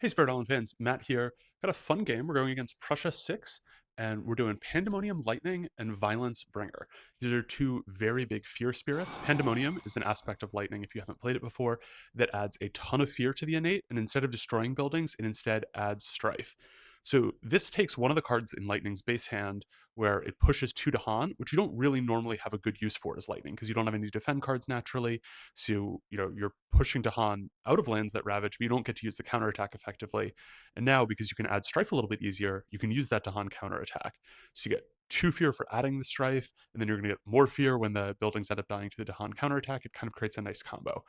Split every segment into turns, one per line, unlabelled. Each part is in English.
Hey, Spirit Island fans, Matt here. Got a fun game. We're going against Prussia 6, and we're doing Pandemonium Lightning and Violence Bringer. These are two very big fear spirits. Pandemonium is an aspect of Lightning, if you haven't played it before, that adds a ton of fear to the innate, and instead of destroying buildings, it instead adds strife. So this takes one of the cards in Lightning's base hand, where it pushes 2 which you don't really normally have a good use for as Lightning, because you don't have any defend cards naturally. So, you're pushing Dahan out of lands that ravage, but you don't get to use the counterattack effectively. And now, because you can add strife a little bit easier, you can use that Dahan counterattack. So you get 2 fear for adding the strife, and then you're going to get more fear when the buildings end up dying to the Dahan counterattack. It kind of creates a nice combo.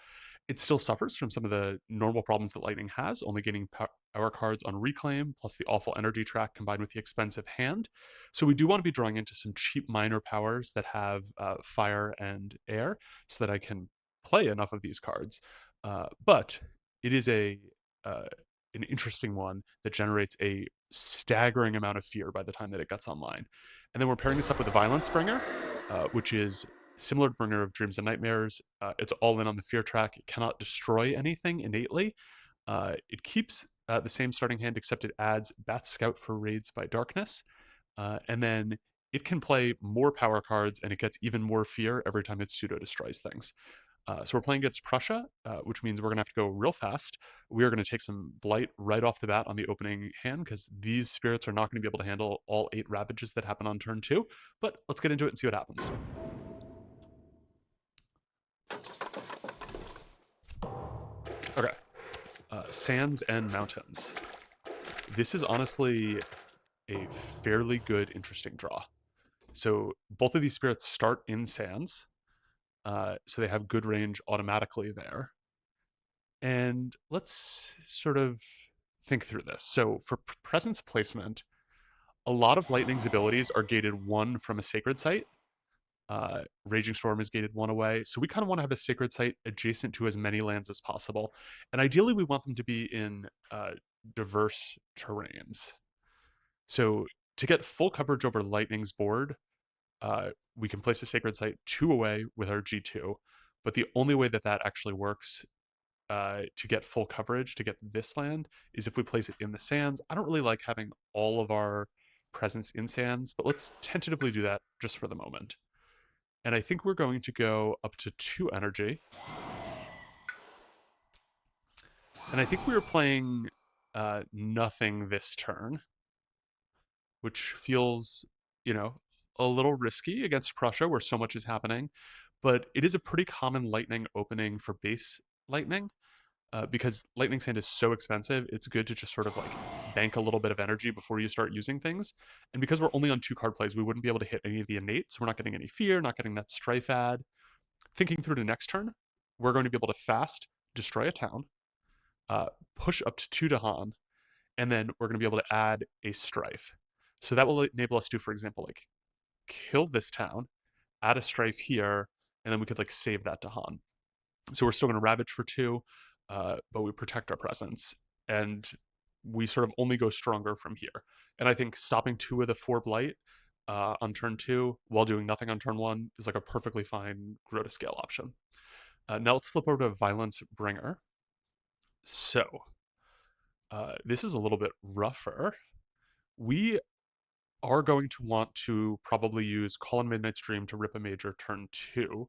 It still suffers from some of the normal problems that Lightning has, only getting power cards on reclaim, plus the awful energy track combined with the expensive hand. So we do want to be drawing into some cheap minor powers that have fire and air, so that I can play enough of these cards. But it is an interesting one that generates a staggering amount of fear by the time that it gets online. And then we're pairing this up with a Violence Bringer, which is similar to Bringer of Dreams and Nightmares. It's all in on the fear track. It cannot destroy anything innately. It keeps the same starting hand, except it adds Bat Scout for raids by darkness. And then it can play more power cards, and it gets even more fear every time it pseudo destroys things. So we're playing against Prussia, which means we're going to have to go real fast. We are going to take some Blight right off the bat on the opening hand, because these spirits are not going to be able to handle all 8 Ravages that happen on turn 2. But let's get into it and see what happens. Okay. Sands and Mountains. This is honestly a fairly good, interesting draw. So both of these spirits start in Sands, so they have good range automatically there. And let's sort of think through this. So for presence placement, a lot of Lightning's abilities are gated 1 from a sacred site. Raging Storm is gated 1 away. So we kind of want to have a sacred site adjacent to as many lands as possible. And ideally, we want them to be in diverse terrains. So to get full coverage over Lightning's board, we can place a sacred site 2 away with our G2. But the only way that that actually works to get full coverage to get this land is if we place it in the Sands. I don't really like having all of our presence in Sands, but let's tentatively do that just for the moment. And I think we're going to go up to 2 energy. And I think we were playing nothing this turn, which feels, a little risky against Prussia, where so much is happening. But it is a pretty common Lightning opening for base Lightning. Because Lightning Sand is so expensive, it's good to just sort of like bank a little bit of energy before you start using things. And because we're only on 2 card plays, we wouldn't be able to hit any of the innate, so we're not getting any fear, not getting that strife add. Thinking through to next turn, we're going to be able to fast destroy a town, push up to 2 Dahan, and then we're going to be able to add a strife. So that will enable us to, for example, like kill this town, add a strife here, and then we could like save that Dahan. So we're still going to Ravage for 2, but we protect our presence, and we sort of only go stronger from here. And I think stopping 2 with a 4 Blight on turn 2 while doing nothing on turn 1 is like a perfectly fine grow to scale option. Now let's flip over to Violence Bringer. So this is a little bit rougher. We are going to want to probably use Call on Midnight's Dream to rip a major turn 2.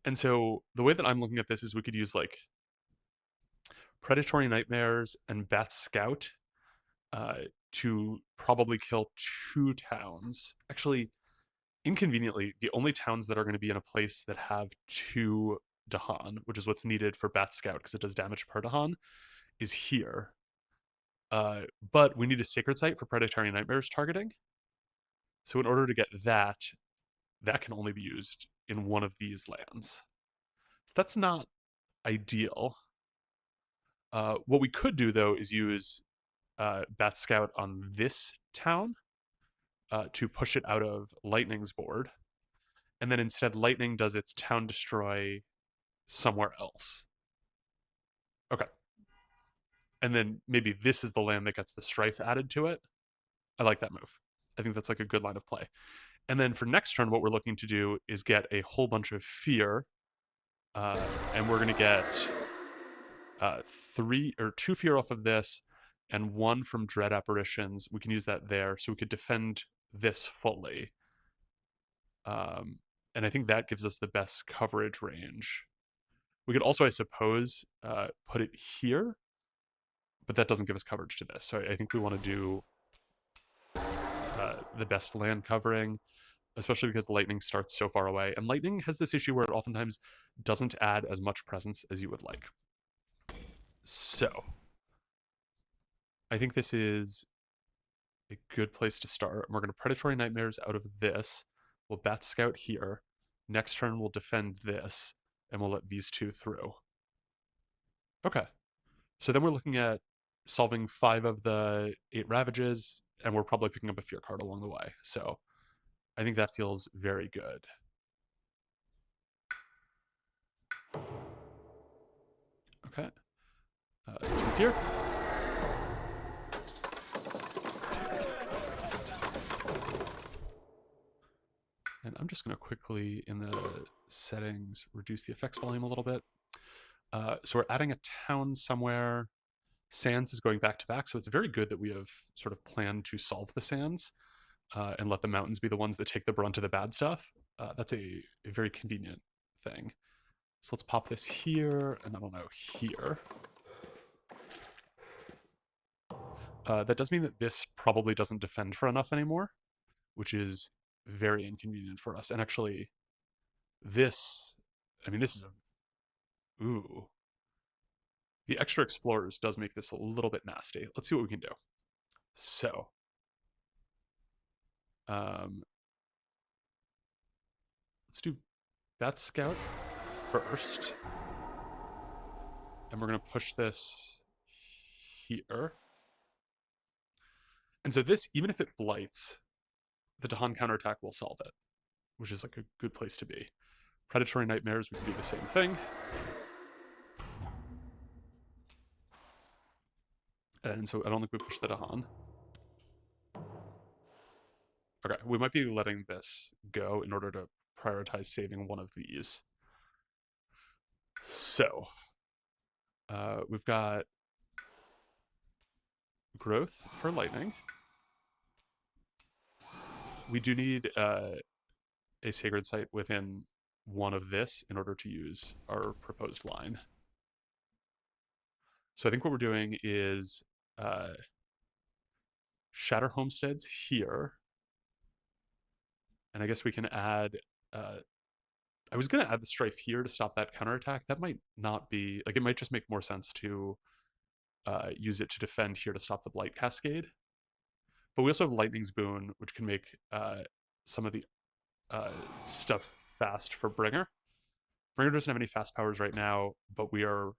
And so the way that I'm looking at this is we could use like Predatory Nightmares and Bat Scout to probably kill 2 towns. Actually, inconveniently, the only towns that are going to be in a place that have 2 Dahan, which is what's needed for Bat Scout because it does damage per Dahan, is here. But we need a Sacred Site for Predatory Nightmares targeting. So in order to get that, that can only be used in one of these lands. So that's not ideal. What we could do, though, is use Bat Scout on this town to push it out of Lightning's board. And then instead, Lightning does its town destroy somewhere else. Okay. And then maybe this is the land that gets the strife added to it. I like that move. I think that's like a good line of play. And then for next turn, what we're looking to do is get a whole bunch of fear. And we're going to get three or two fear off of this, and one from dread apparitions. We can use that there, so we could defend this fully. Um, and I think that gives us the best coverage range. We could also, I suppose, put it here, but that doesn't give us coverage to this. So I think we want to do the best land covering, especially because lightning starts so far away. And lightning has this issue where it oftentimes doesn't add as much presence as you would like. So I think this is a good place to start. We're going to Predatory Nightmares out of this. We'll Bat Scout here. Next turn, we'll defend this, and we'll let these two through. Okay. So then we're looking at solving 5 of the 8 Ravages, and we're probably picking up a Fear card along the way. So I think that feels very good. Okay. 2 Fear. And I'm just going to quickly, in the settings, reduce the effects volume a little bit. So we're adding a town somewhere. Sands is going back to back, so it's very good that we have sort of planned to solve the sands and let the mountains be the ones that take the brunt of the bad stuff. That's a very convenient thing. So let's pop this here, and I don't know, here. That does mean that this probably doesn't defend for enough anymore, which is very inconvenient for us. And actually, this, I mean, this is a, ooh. The extra explorers does make this a little bit nasty. Let's see what we can do. So, let's do Bat Scout first. And we're going to push this here. And so this, even if it blights, the Dahan counterattack will solve it, which is like a good place to be. Predatory Nightmares, we can do the same thing. And so I don't think we push the Dahan. Okay, we might be letting this go in order to prioritize saving one of these. So, we've got growth for lightning. We do need a sacred site within one of this in order to use our proposed line. So I think what we're doing is shatter homesteads here. And I guess we can add, I was going to add the strife here to stop that counterattack. That might not be, like it might just make more sense to use it to defend here to stop the Blight Cascade. But we also have Lightning's Boon, which can make some of the stuff fast for Bringer. Bringer doesn't have any fast powers right now, but we are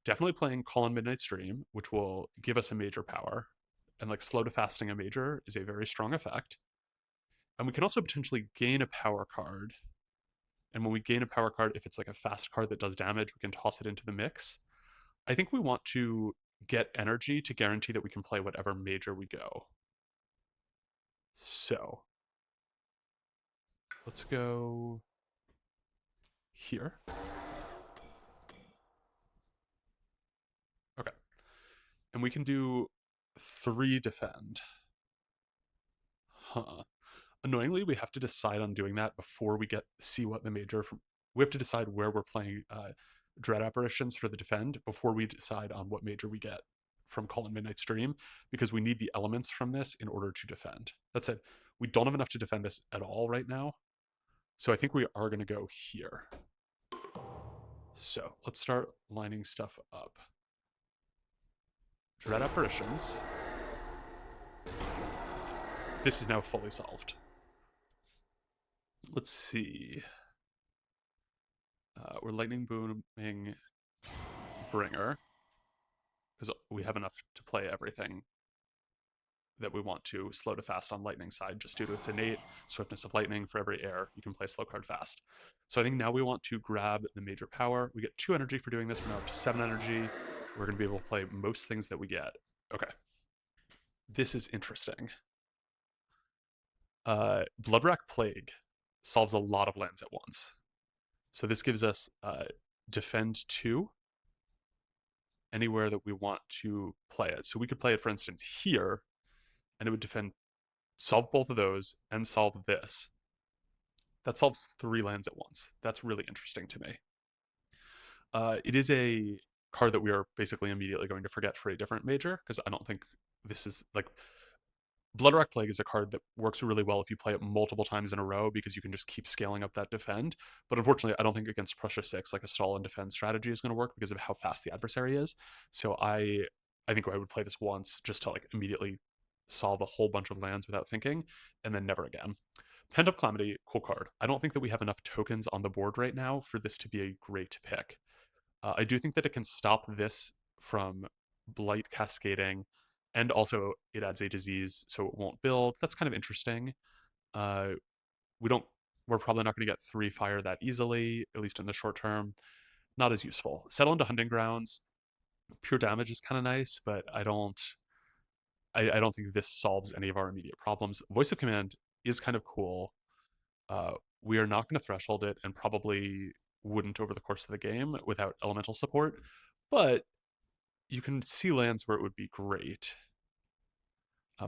definitely playing Call on Midnight's Dream, which will give us a major power. And like slow to fasting a major is a very strong effect. And we can also potentially gain a power card. And when we gain a power card, if it's like a fast card that does damage, we can toss it into the mix. I think we want to get energy to guarantee that we can play whatever major we go. So let's go here. Okay. And we can do 3 defend. Huh. Annoyingly, we have to decide on doing that before we see what the major from. We have to decide where we're playing Dread Apparitions for the defend before we decide on what major we get from Call in Midnight's Dream, because we need the elements from this in order to defend. That said, we don't have enough to defend this at all right now. So I think we are going to go here. So let's start lining stuff up. Dread Apparitions. This is now fully solved. Let's see. We're Lightning Booming Bringer, because we have enough to play everything that we want to slow to fast on Lightning side, just due to its innate swiftness of Lightning. For every air, you can play slow card fast. So I think now we want to grab the major power. We get 2 energy for doing this. We're now up to 7 energy. We're going to be able to play most things that we get. Okay. This is interesting. Bloodwrack Plague solves a lot of lands at once. So this gives us defend 2. anywhere that we want to play it. So we could play it, for instance, here, and it would defend, solve both of those, and solve this. That solves 3 lands at once. That's really interesting to me. It is a card that we are basically immediately going to forget for a different major, because I don't think this is like Blood-Rack Plague is a card that works really well if you play it multiple times in a row because you can just keep scaling up that defend. But unfortunately, I don't think against Prussia 6, like a stall and defend strategy is going to work because of how fast the adversary is. So I think I would play this once just to like immediately solve a whole bunch of lands without thinking, and then never again. Pent Up Calamity, cool card. I don't think that we have enough tokens on the board right now for this to be a great pick. I do think that it can stop this from blight cascading, and also it adds a disease, so it won't build. That's kind of interesting. Uh, we don't. We're probably not going to get 3 fire that easily, at least in the short term. Not as useful. Settle into Hunting Grounds. Pure damage is kind of nice, but I don't. I don't think this solves any of our immediate problems. Voice of Command is kind of cool. Uh, we are not going to threshold it, and probably wouldn't over the course of the game without elemental support, but you can see lands where it would be great.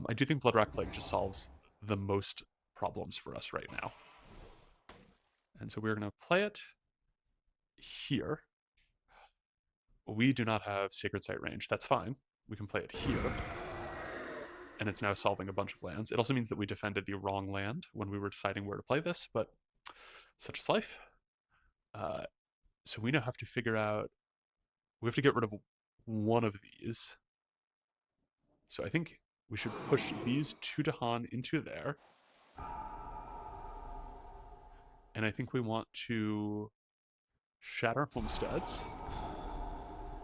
I do think Blood-Rack Plague just solves the most problems for us right now. And so we're going to play it here. We do not have Sacred Site range. That's fine. We can play it here. And it's now solving a bunch of lands. It also means that we defended the wrong land when we were deciding where to play this, but such is life. So we now have to figure out, we have to get rid of one of these. So I think we should push these 2 Dahan into there. And I think we want to shatter homesteads.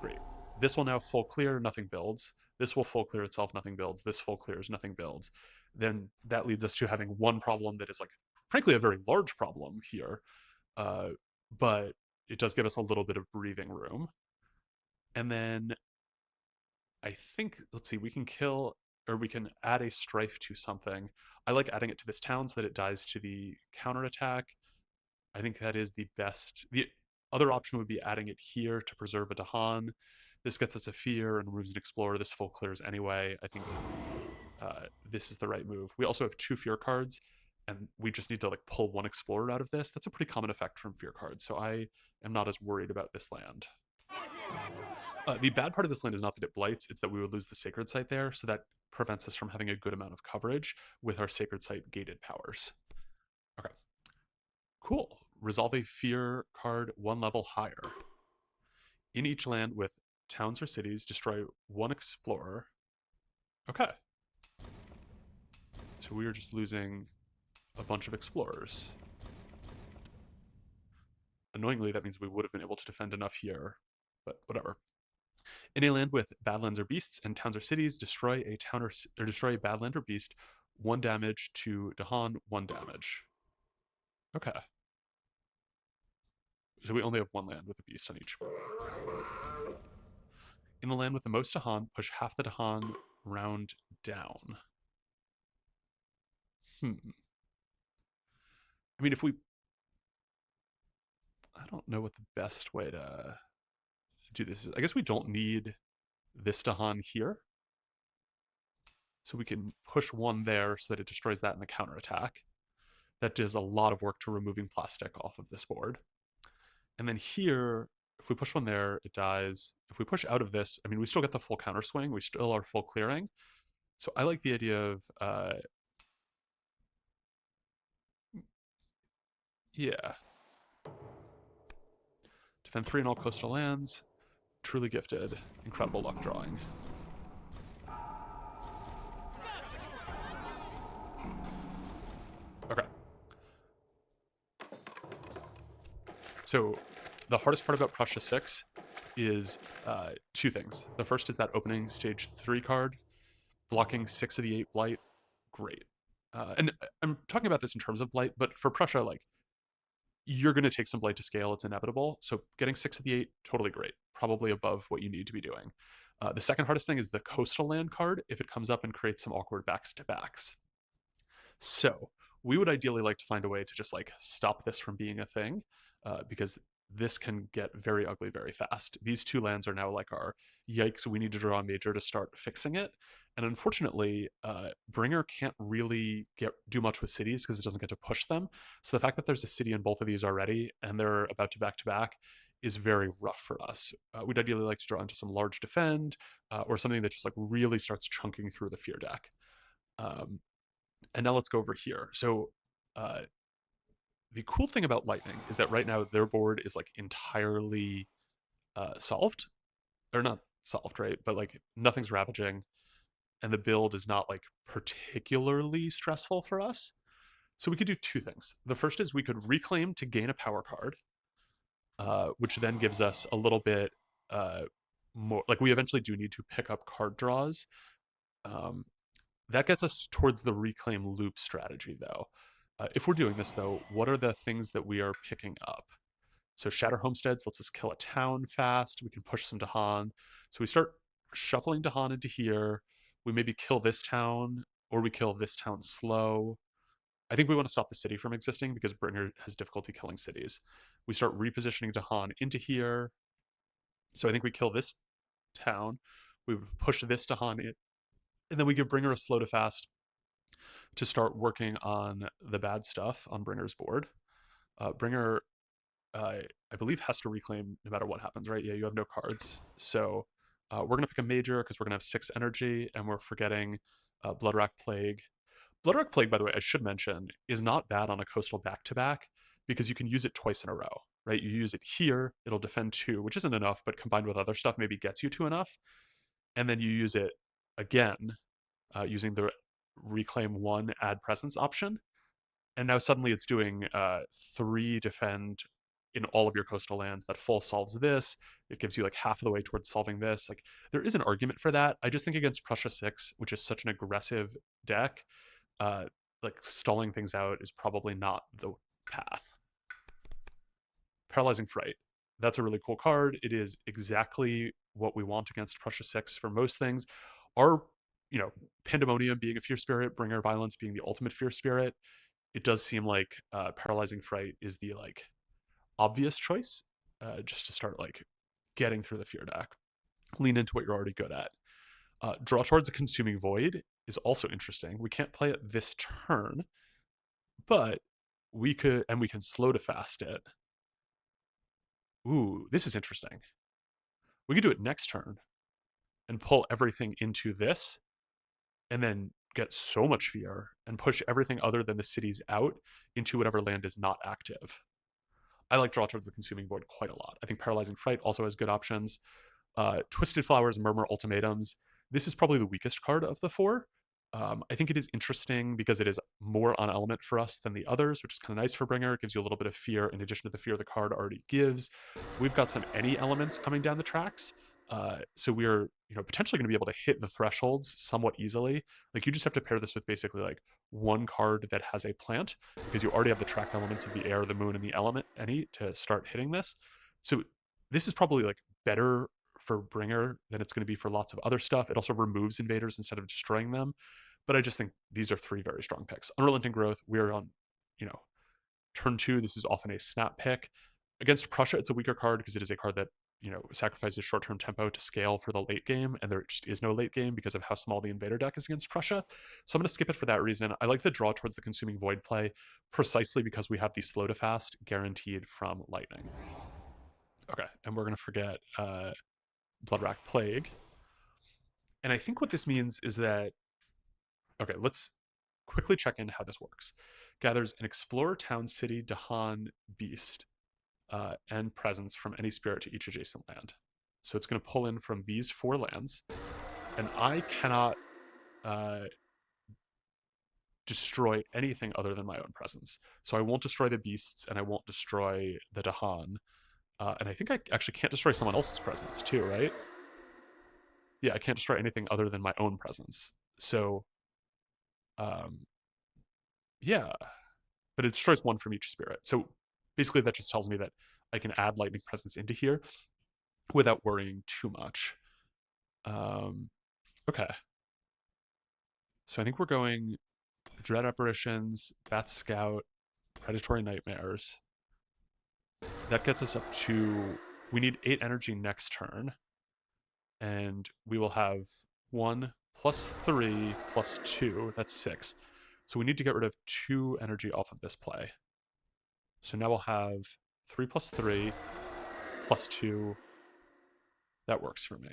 Great. This will now full clear, nothing builds. This will full clear itself, nothing builds. This full clears, nothing builds. Then that leads us to having one problem that is like, frankly, a very large problem here. But it does give us a little bit of breathing room. And then I think, let's see, we can kill, or we can add a strife to something. I like adding it to this town so that it dies to the counterattack. I think that is the best. The other option would be adding it here to preserve a Dahan. This gets us a fear and removes an explorer. This full clears anyway. I think this is the right move. We also have 2 fear cards, and we just need to like pull 1 explorer out of this. That's a pretty common effect from fear cards, so I am not as worried about this land. The bad part of this land is not that it blights, it's that we would lose the Sacred Site there, so that prevents us from having a good amount of coverage with our Sacred Site gated powers. Okay. Cool. Resolve a fear card 1 level higher. In each land with towns or cities, destroy 1 explorer. Okay. So we are just losing a bunch of explorers. Annoyingly, that means we would have been able to defend enough here, but whatever. In a land with badlands or beasts and towns or cities, destroy a town or destroy a badland or beast. 1 damage to Dahan, 1 damage. Okay. So we only have 1 land with a beast on each. In the land with the most Dahan, push half the Dahan round down. I mean, if we... I don't know what the best way to do this is. I guess we don't need this Dahan here. So we can push 1 there so that it destroys that in the counterattack. That does a lot of work to removing plastic off of this board. And then here, if we push 1 there, it dies. If we push out of this, I mean, we still get the full counter swing. We still are full clearing. So I like the idea of, yeah. Defend 3 in all coastal lands. Truly gifted. Incredible luck drawing. Okay. So the hardest part about Prussia 6 is 2 things. The first is that opening stage 3 card, blocking 6 of the 8 blight. Great. And I'm talking about this in terms of blight, but for Prussia, like, you're going to take some blight to scale. It's inevitable. So getting 6 of the 8, totally great. Probably above what you need to be doing. The second hardest thing is the coastal land card if it comes up and creates some awkward backs to backs. So we would ideally like to find a way to just like stop this from being a thing, because this can get very ugly very fast. These two lands are now like our yikes, we need to draw a major to start fixing it. And unfortunately, Bringer can't really do much with cities because it doesn't get to push them. So the fact that there's a city in both of these already and they're about to back is very rough for us. We'd ideally like to draw into some large defend or something that just like really starts chunking through the fear deck. Um, and now let's go over here. So uh, the cool thing about Lightning is that right now their board is like entirely solved, or not solved, right? But like nothing's ravaging, and the build is not like particularly stressful for us. So we could do two things. The first is we could reclaim to gain a power card, which then gives us a little bit uh, more. Like we eventually do need to pick up card draws. Um, that gets us towards the reclaim loop strategy, though. If we're doing this, though, what are the things that we are picking up? So Shatter Homesteads lets us kill a town fast. We can push some Dahan. So we start shuffling Dahan into here. We maybe kill this town, or we kill this town slow. I think we want to stop the city from existing because Bringer has difficulty killing cities. We start repositioning Dahan into here. So I think we kill this town. We push this Dahan in, and then we give Bringer a slow to fast to start working on the bad stuff on Bringer's board. Bringer, I believe, has to reclaim no matter what happens, right? Yeah, you have no cards. So we're going to pick a major because we're going to have 6 energy, and we're forgetting Bloodrack Plague. Bloodrack Plague, by the way, I should mention, is not bad on a coastal back-to-back because you can use it twice in a row, right? You use it here, it'll defend 2, which isn't enough, but combined with other stuff maybe gets you to enough. And then you use it again using the reclaim 1 add presence option, and now suddenly it's doing 3 defend in all of your coastal lands. That full solves this. It gives you like half of the way towards solving this. Like there is an argument for that. I just think against Prussia 6, which is such an aggressive deck, uh, like stalling things out is probably not the path. Paralyzing Fright. That's a really cool card. It is exactly what we want against Prussia 6 for most things. Our, Pandemonium being a fear spirit, Bringer Violence being the ultimate fear spirit, it does seem like Paralyzing Fright is the like obvious choice, just to start like getting through the fear deck. Lean into what you're already good at. Draw towards a Consuming Void is also interesting. We can't play it this turn, but we could, and we can slow to fast it. Ooh, this is interesting. We could do it next turn and pull everything into this, and then get so much fear and push everything other than the cities out into whatever land is not active. I like Draw Towards the Consuming Void quite a lot. I think Paralyzing Fright also has good options. Twisted Flowers, Murmur, Ultimatums. This is probably the weakest card of the 4. I think it is interesting because it is more on element for us than the others, which is kind of nice for Bringer. It gives you a little bit of fear in addition to the fear the card already gives. We've got some any elements coming down the tracks. So we're potentially going to be able to hit the thresholds somewhat easily. Like you just have to pair this with basically like one card that has a plant because you already have the track elements of the air, the moon, and the element any to start hitting this. So this is probably like better for Bringer than it's going to be for lots of other stuff. It also removes invaders instead of destroying them. But I just think these are 3 very strong picks. Unrelenting Growth, we're on, turn 2. This is often a snap pick. Against Prussia, it's a weaker card because it is a card that, sacrifices short-term tempo to scale for the late game, and there just is no late game because of how small the invader deck is against Prussia. So I'm going to skip it for that reason. I like the Draw Towards the Consuming Void play precisely because we have the slow to fast guaranteed from Lightning. Okay, and we're going to forget Bloodrack Plague. And I think what this means is that, okay, let's quickly check in how this works. Gathers an Explorer, Town, City, Dahan, Beast, and presence from any spirit to each adjacent land. So it's going to pull in from these 4 lands, and I cannot destroy anything other than my own presence. So I won't destroy the beasts, and I won't destroy the Dahan. And I think I actually can't destroy someone else's presence too, right? Yeah, I can't destroy anything other than my own presence. So, um, yeah, but it destroys 1 from each spirit. So basically, that just tells me that I can add lightning presence into here without worrying too much. Okay. So I think we're going Dread Apparitions, Bat Scout, Predatory Nightmares. That gets us up to, we need 8 energy next turn, and we will have 1 plus 3 plus 2, that's 6. So we need to get rid of 2 energy off of this play. So now we'll have 3 plus 3 plus 2. That works for me.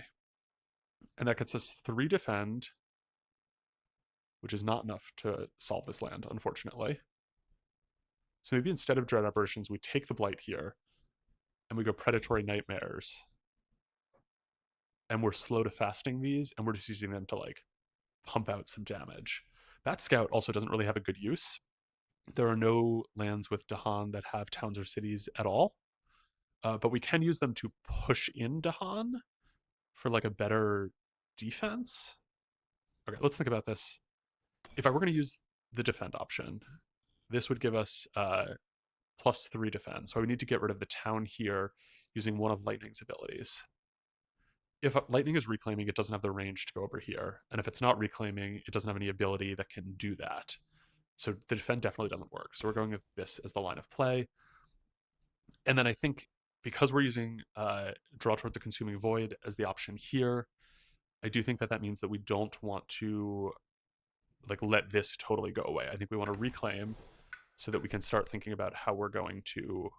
And that gets us 3 defend, which is not enough to solve this land, unfortunately. So maybe instead of Dread Apparitions, we take the Blight here, and we go Predatory Nightmares. And we're slow to fasting these, and we're just using them to, like, pump out some damage. Bat Scout also doesn't really have a good use. There are no lands with Dahan that have towns or cities at all, but we can use them to push in Dahan for, like, a better defense. Okay, let's think about this. If I were going to use the defend option, this would give us +3 defend. So I would need to get rid of the town here using one of Lightning's abilities. If Lightning is reclaiming, it doesn't have the range to go over here. And if it's not reclaiming, it doesn't have any ability that can do that. So the defend definitely doesn't work. So we're going with this as the line of play. And then I think because we're using Draw Towards the Consuming Void as the option here, I do think that that means that we don't want to, like, let this totally go away. I think we want to reclaim so that we can start thinking about how we're going to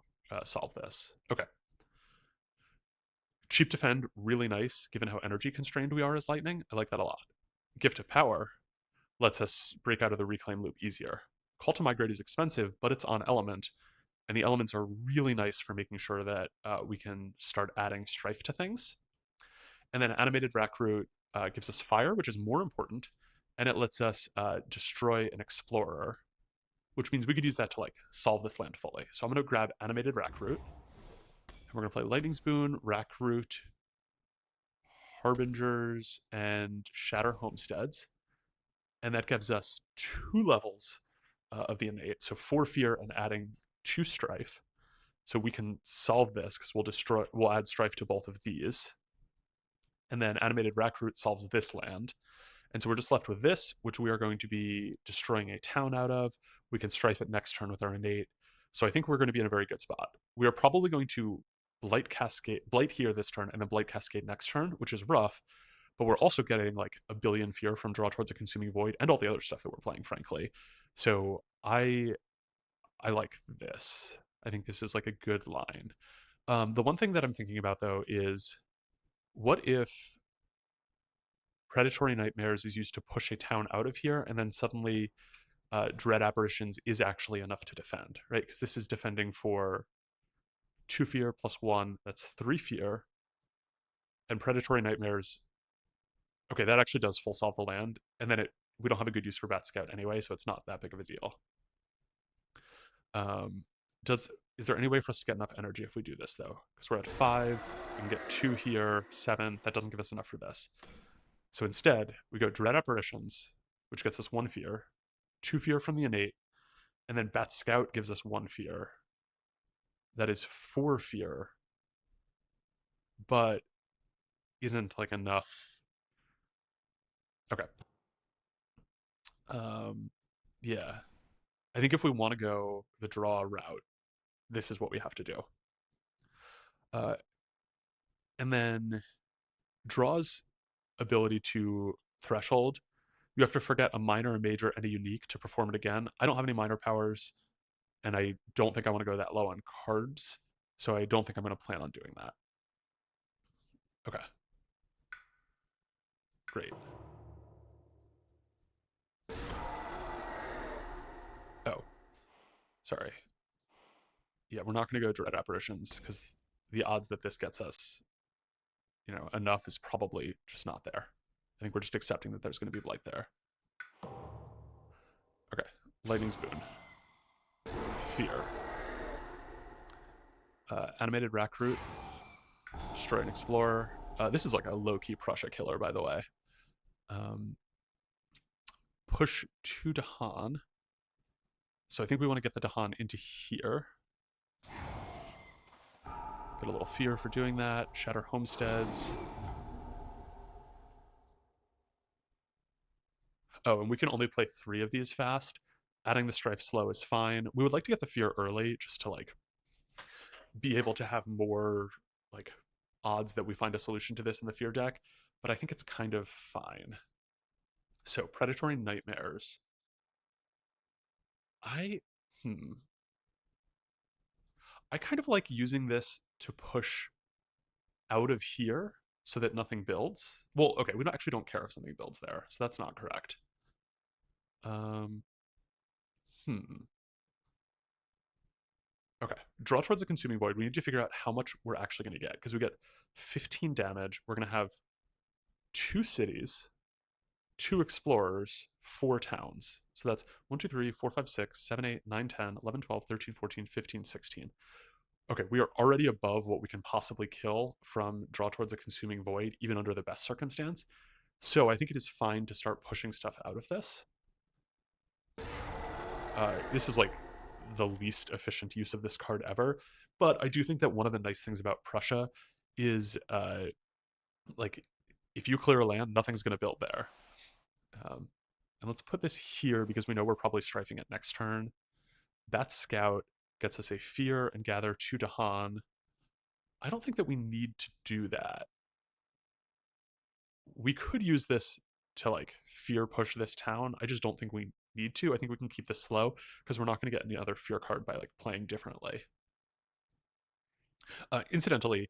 solve this. Okay. Cheap defend, really nice, given how energy constrained we are as Lightning. I like that a lot. Gift of Power lets us break out of the reclaim loop easier. Call to Migrate is expensive, but it's on element, and the elements are really nice for making sure that we can start adding strife to things. And then Animated Rackroot gives us fire, which is more important, and it lets us destroy an explorer, which means we could use that to, like, solve this land fully. So I'm going to grab Animated Rackroot, and we're going to play Lightning Spoon, Rackroot, Harbingers, and Shatter Homesteads. And that gives us 2 levels of the innate. So 4 fear and adding 2 strife. So we can solve this because we'll add strife to both of these. And then Animated Rackroot solves this land. And so we're just left with this, which we are going to be destroying a town out of. We can strife it next turn with our innate. So I think we're going to be in a very good spot. We are probably going to Blight here this turn, and then Blight Cascade next turn, which is rough. But we're also getting, like, a billion fear from Draw Towards a Consuming Void and all the other stuff that we're playing, frankly. So I like this. I think this is, like, a good line. The one thing that I'm thinking about, though, is what if Predatory Nightmares is used to push a town out of here, and then suddenly Dread Apparitions is actually enough to defend, right? Because this is defending for 2 fear plus 1, that's 3 fear. And Predatory Nightmares, okay, that actually does full solve the land, and then we don't have a good use for Bat Scout anyway, so it's not that big of a deal. Is there any way for us to get enough energy if we do this, though? Because we're at 5, we can get 2 here, 7, that doesn't give us enough for this. So instead, we go Dread Apparitions, which gets us 1 fear, 2 fear from the innate, and then Bat Scout gives us 1 fear. That is 4 fear, but isn't, like, enough. Okay. Yeah. I think if we want to go the draw route, this is what we have to do. And then draw's ability to threshold, you have to forget a minor, a major, and a unique to perform it again. I don't have any minor powers, and I don't think I want to go that low on cards, so I don't think I'm going to plan on doing that. Okay. Great. Oh, sorry. Yeah, we're not going to go Dread Apparitions because the odds that this gets us, enough is probably just not there. I think we're just accepting that there's going to be Blight there. Okay, Lightning Spoon. Fear. Animated Rackroot. Destroy an Explorer. This is like a low-key Prussia killer, by the way. Push 2 Dahan. So I think we want to get the Dahan into here. Get a little fear for doing that. Shatter Homesteads. Oh, and we can only play 3 of these fast. Adding the Strife slow is fine. We would like to get the fear early just to, like, be able to have more like odds that we find a solution to this in the fear deck, but I think it's kind of fine. So predatory nightmares. I hmm. I kind of like using this to push out of here so that nothing builds. Well, okay, we actually don't care if something builds there, so that's not correct. Um, hmm. Okay, draw towards the consuming void. We need to figure out how much we're actually going to get because we get 15 damage. We're going to have 2 cities, 2 explorers, 4 towns. So that's 1, 2, 3, 4, 5, 6, 7, 8, 9, 10, 11, 12, 13, 14, 15, 16. Okay, we are already above what we can possibly kill from draw towards a consuming void, even under the best circumstance. So I think it is fine to start pushing stuff out of this. This is like the least efficient use of this card ever, but I do think that one of the nice things about Prussia is like if you clear a land, nothing's going to build there. And let's put this here because we know we're probably strifing it next turn. That scout gets us a fear and gather 2 Dahan. I don't think that we need to do that. We could use this to like fear push this town. I just don't think we need to. I think we can keep this slow because we're not going to get any other fear card by like playing differently. Incidentally,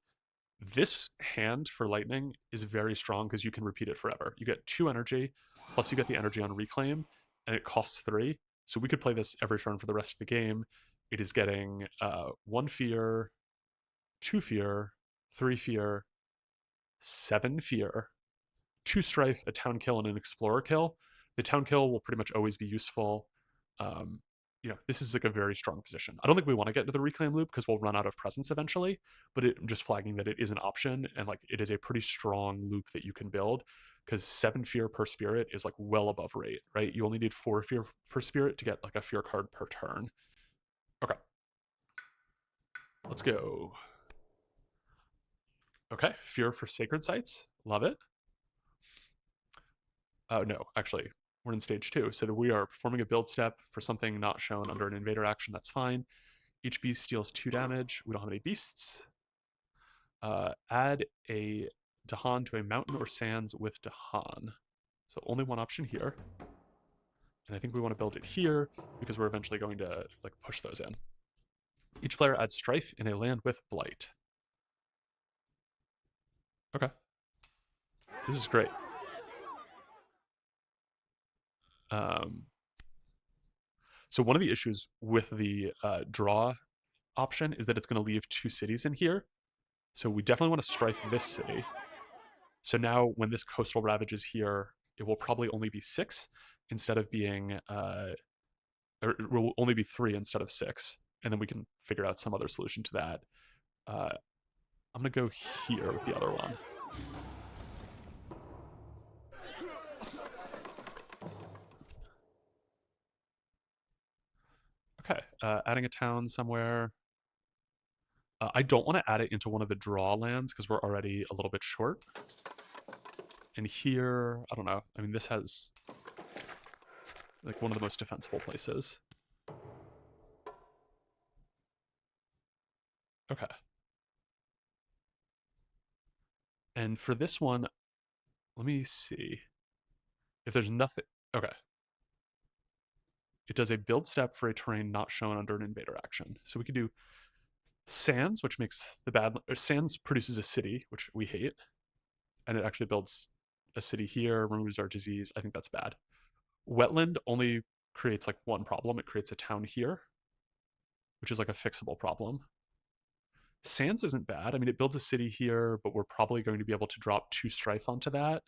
this hand for lightning is very strong because you can repeat it forever. You get 2 energy, plus you get the energy on reclaim, and it costs 3. So we could play this every turn for the rest of the game. It is getting 1 fear, 2 fear, 3 fear, 7 fear, 2 strife, a town kill, and an explorer kill. The town kill will pretty much always be useful. Um, this is like a very strong position. I don't think we want to get into the reclaim loop because we'll run out of presence eventually, but just flagging that it is an option and like it is a pretty strong loop that you can build because 7 fear per spirit is like well above rate, right? You only need 4 fear per spirit to get like a fear card per turn. Okay, let's go. Okay, fear for sacred sites. Love it. No, actually, we're in stage 2. So we are performing a build step for something not shown under an invader action. That's fine. Each beast deals 2 damage. We don't have any beasts. Add a Dahan to a mountain or sands with Dahan. So only one option here. And I think we want to build it here because we're eventually going to like push those in. Each player adds strife in a land with blight. Okay. This is great. Um, so one of the issues with the draw option is that it's going to leave 2 cities in here. So we definitely want to strife this city. So now when this coastal ravage is here, it will probably only be 6 instead of being, or it will only be 3 instead of 6. And then we can figure out some other solution to that. I'm going to go here with the other one. Okay, adding a town somewhere. I don't want to add it into one of the draw lands because we're already a little bit short. And here, I don't know. I mean, this has like one of the most defensible places. Okay. And for this one, let me see if there's nothing. Okay. It does a build step for a terrain not shown under an invader action. So we could do Sands, which makes the bad. Sands produces a city, which we hate, and it actually builds a city here, removes our disease. I think that's bad. Wetland only creates like one problem. It creates a town here, which is like a fixable problem. Sands isn't bad. I mean, it builds a city here, but we're probably going to be able to drop 2 strife onto that.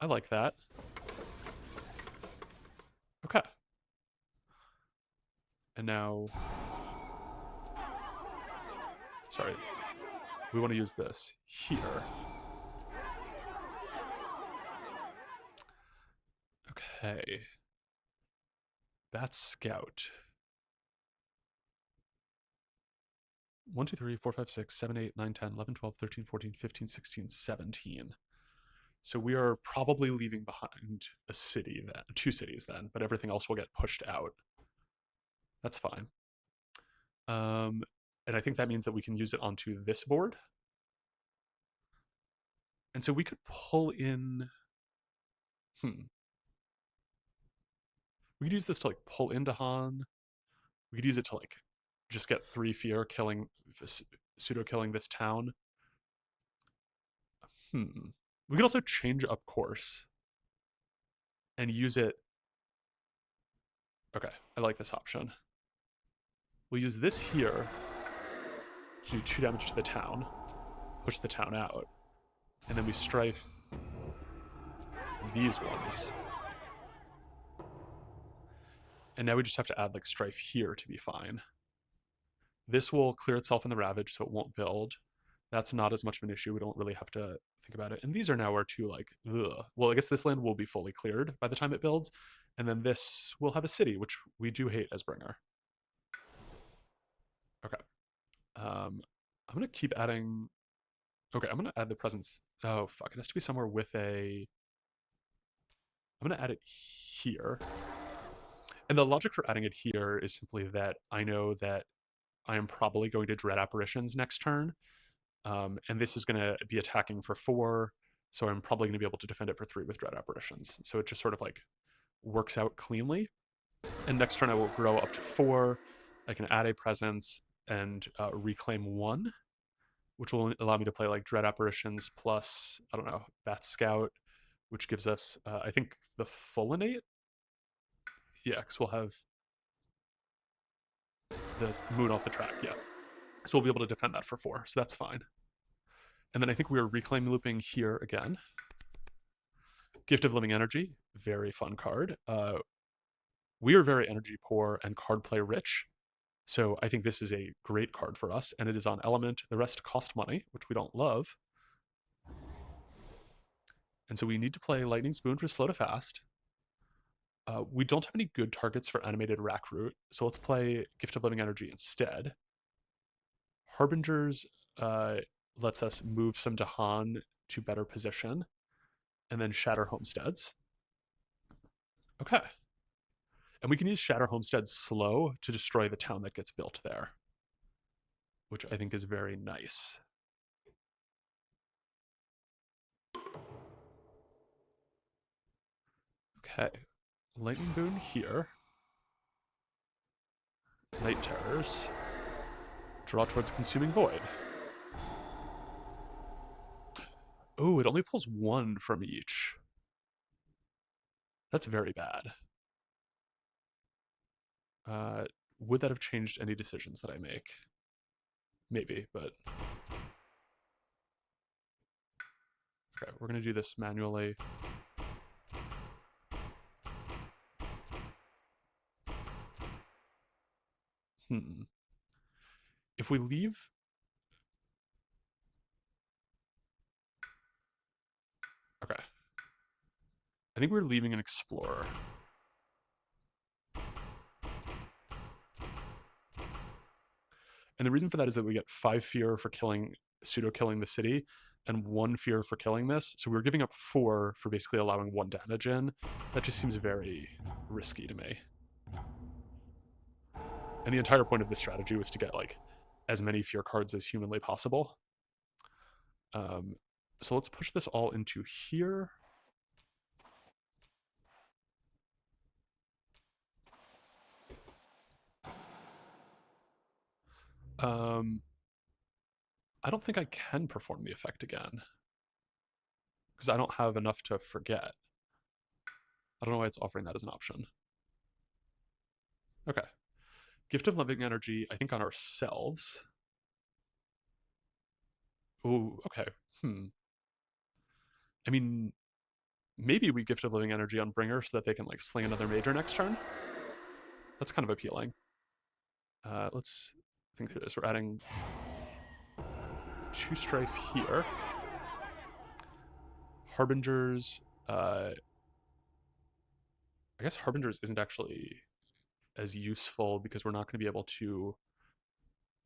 I like that. Okay. And now, sorry, we want to use this here. Okay. That's Scout. 1, 2, 3, 4, 5, 6, 7, 8, 9, 10, 11, 12, 13, 14, 15, 16, 17. So we are probably leaving behind a city then, 2 cities then, but everything else will get pushed out. That's fine. Um, and I think that means that we can use it onto this board. And so we could pull in. Hmm. We could use this to like pull into Han. We could use it to like just get 3 fear, pseudo killing this town. Hmm. We could also change up course and use it. Okay, I like this option. We'll use this here to do 2 damage to the town, push the town out, and then we strife these ones. And now we just have to add like strife here to be fine. This will clear itself in the ravage, so it won't build. That's not as much of an issue. We don't really have to think about it. And these are now our two like, ugh. Well, I guess this land will be fully cleared by the time it builds. And then this will have a city, which we do hate as bringer. Okay. I'm gonna keep adding. Okay, I'm gonna add the presence. Oh fuck! It has to be somewhere with a. I'm gonna add it here. And the logic for adding it here is simply that I know that I am probably going to dread apparitions next turn, and this is going to be attacking for 4, so I'm probably going to be able to defend it for 3 with dread apparitions. So it just sort of like works out cleanly. And next turn I will grow up to 4. I can add a presence and reclaim 1, which will allow me to play like dread apparitions plus I don't know bat scout, which gives us I think the full innate. Yeah, because we'll have the moon off the track. Yeah, so we'll be able to defend that for 4. So that's fine. And then I think we are reclaim looping here again. Gift of Living Energy, very fun card. We are very energy poor and card play rich. So I think this is a great card for us, and it is on element. The rest cost money, which we don't love. And so we need to play Lightning Spoon for slow to fast. We don't have any good targets for animated Rack Root, so let's play Gift of Living Energy instead. Harbingers lets us move some Dahan to better position, and then Shatter Homesteads. Okay. And we can use Shatter Homesteads slow to destroy the town that gets built there, which I think is very nice. Okay. Lightning Boon here. Night Terrors. Draw towards Consuming Void. Oh, it only pulls 1 from each. That's very bad. Would that have changed any decisions that I make? Maybe, but... Okay, we're going to do this manually. If we leave... Okay. I think we're leaving an Explorer. And the reason for that is that we get 5 fear for pseudo killing the city, and 1 fear for killing this. So we're giving up 4 for basically allowing 1 damage in. That just seems very risky to me. And the entire point of this strategy was to get like as many fear cards as humanly possible. So let's push this all into here. I don't think I can perform the effect again because I don't have enough to forget. I don't know why it's offering that as an option. Okay. Gift of Living Energy, I think on ourselves. Oh, okay. I mean, maybe we Gift of Living Energy on Bringer so that they can like sling another major next turn. That's kind of appealing. Let's think through this. We're adding 2 strife here. Harbingers, I guess Harbingers isn't actually as useful because we're not going to be able to,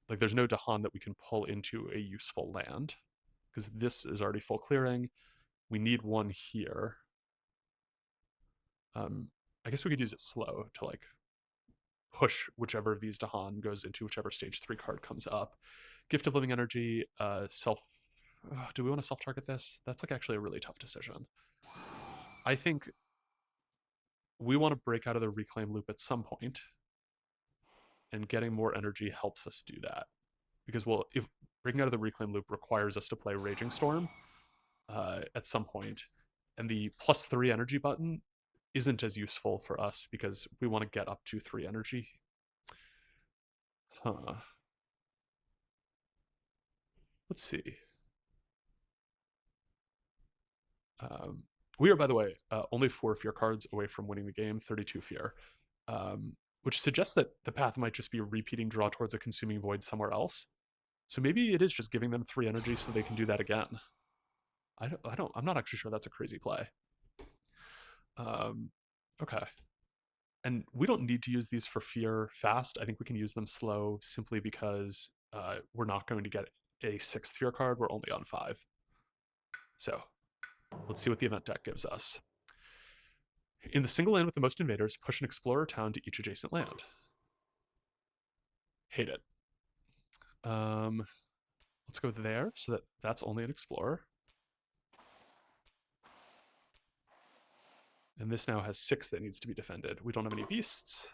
like, there's no Dahan that we can pull into a useful land because this is already full clearing. We need 1 here. I guess we could use it slow to like push whichever of these Dahan goes into whichever stage 3 card comes up. Gift of Living Energy, self. Do we want to self target this? That's like actually a really tough decision. I think we want to break out of the reclaim loop at some point, and getting more energy helps us do that. Because, well, if breaking out of the reclaim loop requires us to play Raging Storm at some point, and the +3 energy button isn't as useful for us because we want to get up to 3 energy. Huh. Let's see. We are, by the way, only 4 fear cards away from winning the game, 32 fear, which suggests that the path might just be a repeating draw towards a consuming void somewhere else. So maybe it is just giving them 3 energy so they can do that again. I'm not actually sure that's a crazy play. Okay. And we don't need to use these for fear fast. I think we can use them slow simply because we're not going to get a 6th fear card. We're only on 5. So let's see what the event deck gives us. In the single land with the most invaders, push an explorer town to each adjacent land. Hate it. Let's go there so that that's only an explorer. And this now has 6 that needs to be defended. We don't have any beasts.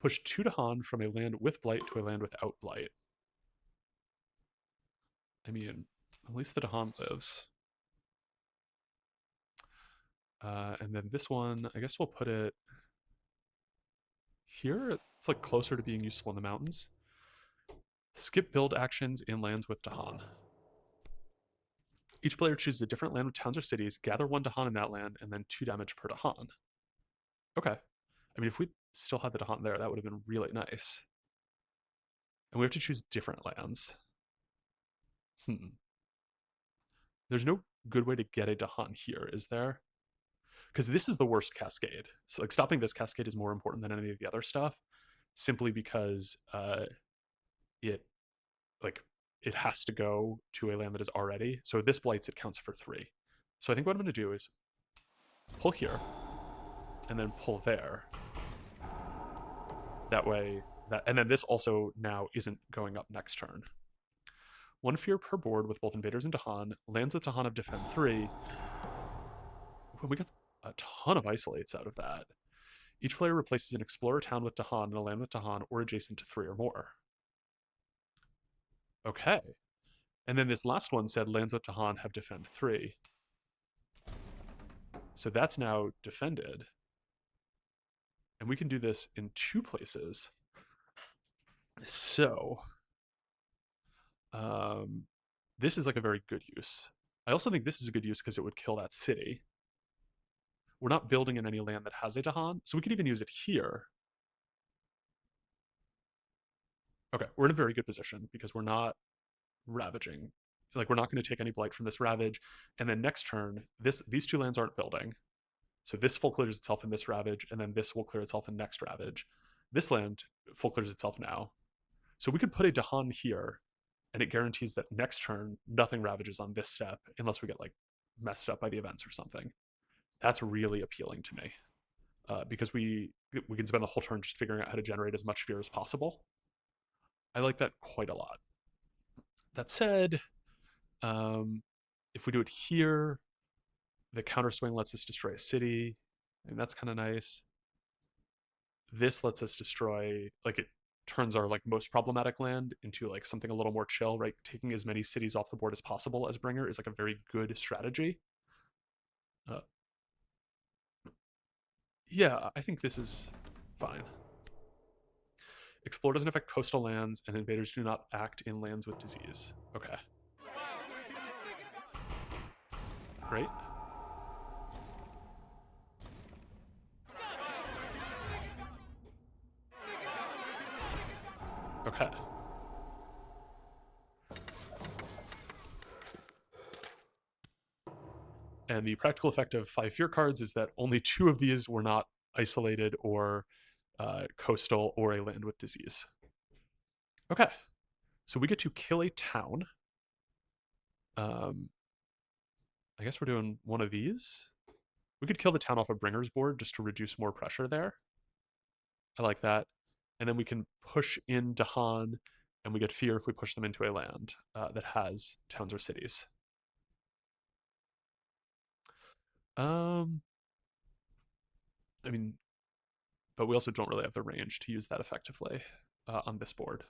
Push 2 Dahan from a land with blight to a land without blight. I mean, at least the Dahan lives. And then this one, I guess we'll put it here. It's like closer to being useful in the mountains. Skip build actions in lands with Dahan. Each player chooses a different land with towns or cities, gather 1 Dahan in that land, and then 2 damage per Dahan. Okay. I mean, if we still had the Dahan there, that would have been really nice. And we have to choose different lands. There's no good way to get a Dahan here, is there? Because this is the worst cascade. So like stopping this cascade is more important than any of the other stuff, simply because it it has to go to a land that is already. So this blights, it counts for 3. So I think what I'm going to do is pull here and then pull there. That way, and then this also now isn't going up next turn. 1 fear per board with both invaders and Dahan. Lands with Dahan of defend 3. We got a ton of isolates out of that. Each player replaces an explorer town with Dahan and a land with Dahan or adjacent to 3 or more. Okay. And then this last one said lands with Dahan have defend 3. So that's now defended. And we can do this in 2 places. So this is like a very good use. I also think this is a good use because it would kill that city. We're not building in any land that has a Dahan, so we could even use it here. Okay, we're in a very good position because we're not ravaging. Like, we're not going to take any blight from this ravage. And then next turn, these 2 lands aren't building. So this full clears itself in this ravage, and then this will clear itself in next ravage. This land full clears itself now. So we could put a Dahan here, and it guarantees that next turn, nothing ravages on this step, unless we get, like, messed up by the events or something. That's really appealing to me. Because we can spend the whole turn just figuring out how to generate as much fear as possible. I like that quite a lot. That said, if we do it here, the counter swing lets us destroy a city, and that's kind of nice. This lets us destroy, like, it turns our like most problematic land into like something a little more chill, right? Taking as many cities off the board as possible as bringer is like a very good strategy. Yeah, I think this is fine. Explore doesn't affect coastal lands, and invaders do not act in lands with disease. Okay. Great. Okay. And the practical effect of 5 fear cards is that only 2 of these were not isolated or coastal or a land with disease. Okay. So we get to kill a town. I guess we're doing one of these. We could kill the town off of Bringer's board just to reduce more pressure there. I like that. and then we can push into Han, and we get fear if we push them into a land that has towns or cities. Um, I mean, but we also don't really have the range to use that effectively on this board.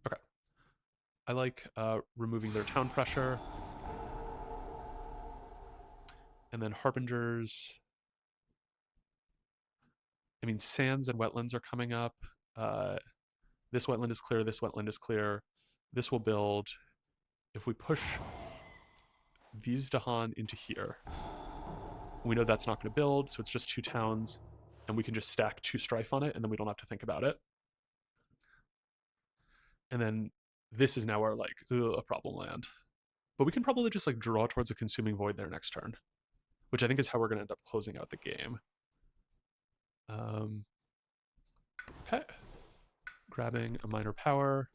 Okay. I like removing their town pressure. And then Harbingers. I mean, sands and wetlands are coming up. Uh, this wetland is clear. This wetland is clear. This will build. If we push these Dahan into here, we know that's not going to build, so it's just 2 towns, and we can just stack 2 strife on it, and then we don't have to think about it. And then this is now our, like, a problem land. But we can probably just, like, draw towards a consuming void there next turn, which I think is how we're going to end up closing out the game. Okay. Grabbing a minor power.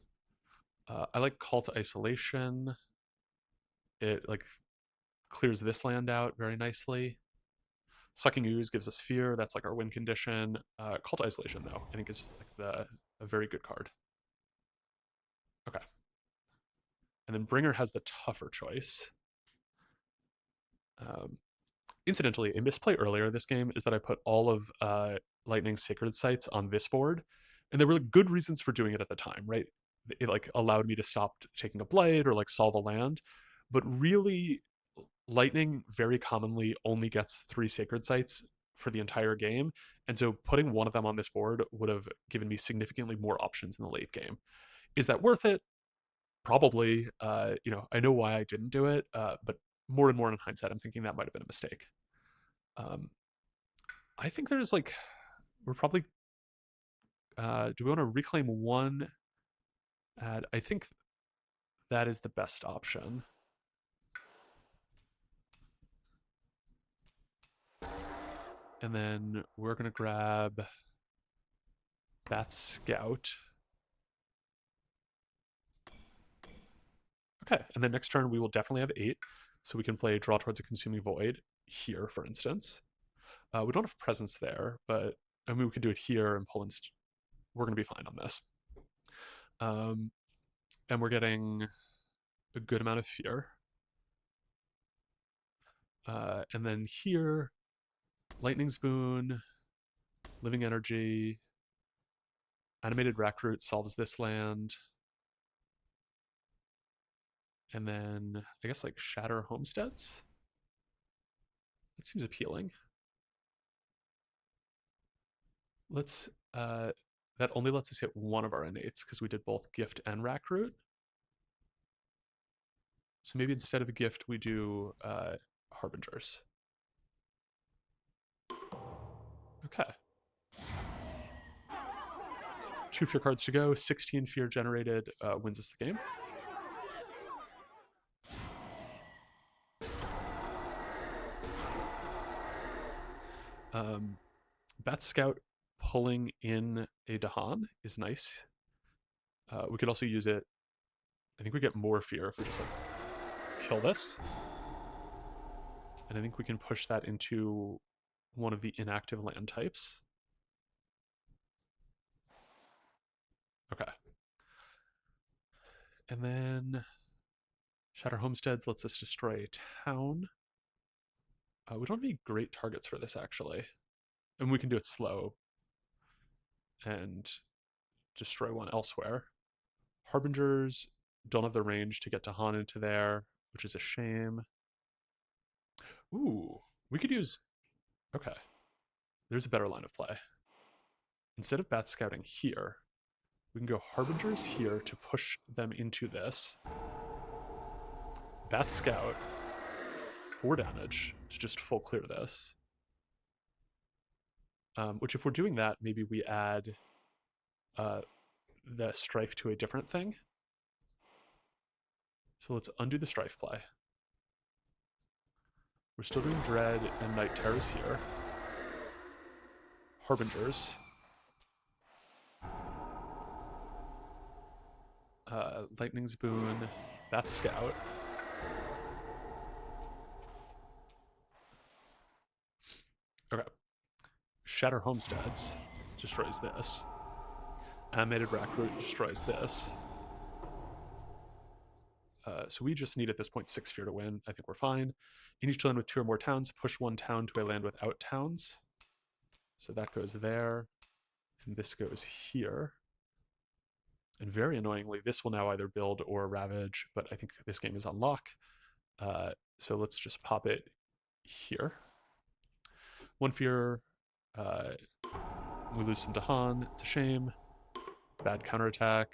I like Call to Isolation. It, like, clears this land out very nicely. Sucking Ooze gives us fear. That's like our win condition. Call to Isolation, though, I think is like a very good card. Okay. And then Bringer has the tougher choice. Incidentally, a misplay earlier this game is that I put all of Lightning's Sacred Sites on this board, and there were like, good reasons for doing it at the time, right? It like allowed me to stop taking a blight or like solve a land, but really, Lightning very commonly only gets 3 Sacred Sites for the entire game, and so putting one of them on this board would have given me significantly more options in the late game. Is that worth it? Probably. I know why I didn't do it, but more and more in hindsight, I'm thinking that might have been a mistake. I think there's like, we're probably, do we want to reclaim 1? I think that is the best option. And then we're going to grab Bat Scout. Okay, and then next turn we will definitely have 8, so we can play Draw Towards a Consuming Void here, for instance. We don't have presence there, but I mean we could do it here and pull in. We're going to be fine on this. And we're getting a good amount of fear. And then here, Lightning's Boon, Living Energy, Animated Rackroot solves this land. And then I guess like Shatter Homesteads. That seems appealing. Let's that only lets us hit one of our innates because we did both Gift and Rackroot. So maybe instead of the Gift we do Harbingers. Okay. 2 fear cards to go. 16 fear generated wins us the game. Bat Scout pulling in a Dahan is nice. We could also use it. I think we get more fear if we just like kill this. And I think we can push that into one of the inactive land types. Okay. And then Shatter Homesteads lets us destroy a town. We don't have any great targets for this, actually. And we can do it slow and destroy one elsewhere. Harbingers don't have the range to get to Han into there, which is a shame. Ooh, we could use... Okay. There's a better line of play. Instead of Bat Scouting here, we can go Harbingers here to push them into this. Bat Scout, 4 damage to just full clear this. Which if we're doing that, maybe we add the Strife to a different thing. So let's undo the Strife play. We're still doing Dread and Night Terrors here. Harbingers. Lightning's Boon, Bat Scout. Okay. Shatter Homesteads. destroys this. Animated Rackroot destroys this. So we just need at this point 6 fear to win. I think we're fine. In each land with 2 or more towns, push 1 town to a land without towns. So that goes there, and this goes here. And very annoyingly, this will now either build or ravage, but I think this game is on lock. So let's just pop it here. 1 fear. We lose some to Han. It's a shame. Bad counterattack.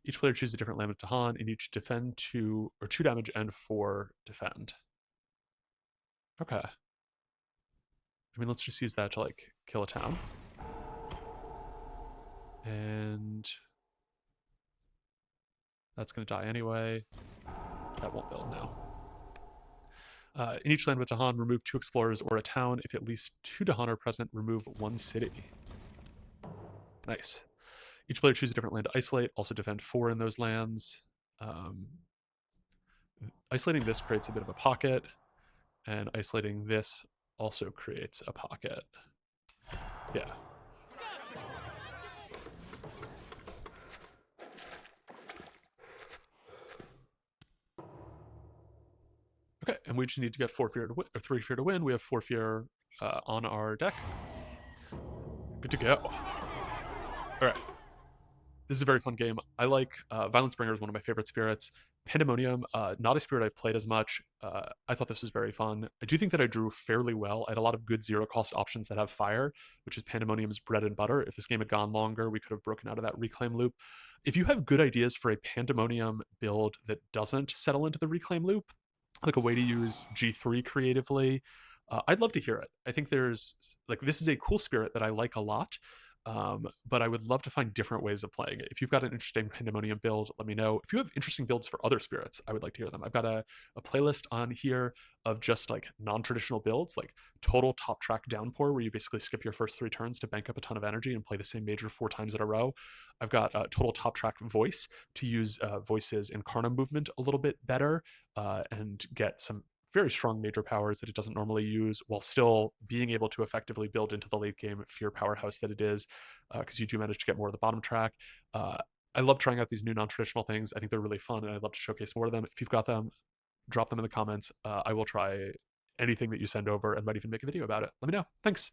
Each player chooses a different land with Tahan, and each defend 2 or 2 damage and 4 defend. Okay. I mean, let's just use that to like kill a town. And that's going to die anyway. That won't build now. In each land with Tahan, remove 2 explorers or a town. If at least 2 Tahan are present, remove 1 city. Nice. Each player chooses a different land to isolate. Also defend 4 in those lands. Isolating this creates a bit of a pocket, and isolating this also creates a pocket. Yeah. Okay, and we just need to get 4 fear to win, or 3 fear to win. We have 4 fear on our deck. Good to go. All right. This is a very fun game. I like Violence Bringer is one of my favorite spirits. Pandemonium, not a spirit I've played as much. I thought this was very fun. I do think that I drew fairly well. I had a lot of good zero cost options that have fire, which is Pandemonium's bread and butter. If this game had gone longer, we could have broken out of that reclaim loop. If you have good ideas for a Pandemonium build that doesn't settle into the reclaim loop, like a way to use G3 creatively, I'd love to hear it. I think there's like this is a cool spirit that I like a lot. But I would love to find different ways of playing it. If you've got an interesting Pandemonium build, let me know. If you have interesting builds for other spirits, I would like to hear them. I've got a playlist on here of just like non-traditional builds, like total top track downpour, where you basically skip your first 3 turns to bank up a ton of energy and play the same major 4 times in a row. I've got total top track voice to use voices in Karna movement a little bit better and get some very strong major powers that it doesn't normally use while still being able to effectively build into the late game fear powerhouse that it is, because you do manage to get more of the bottom track. I love trying out these new non-traditional things. I think they're really fun, and I'd love to showcase more of them. If you've got them, drop them in the comments. I will try anything that you send over and might even make a video about it. Let me know. Thanks.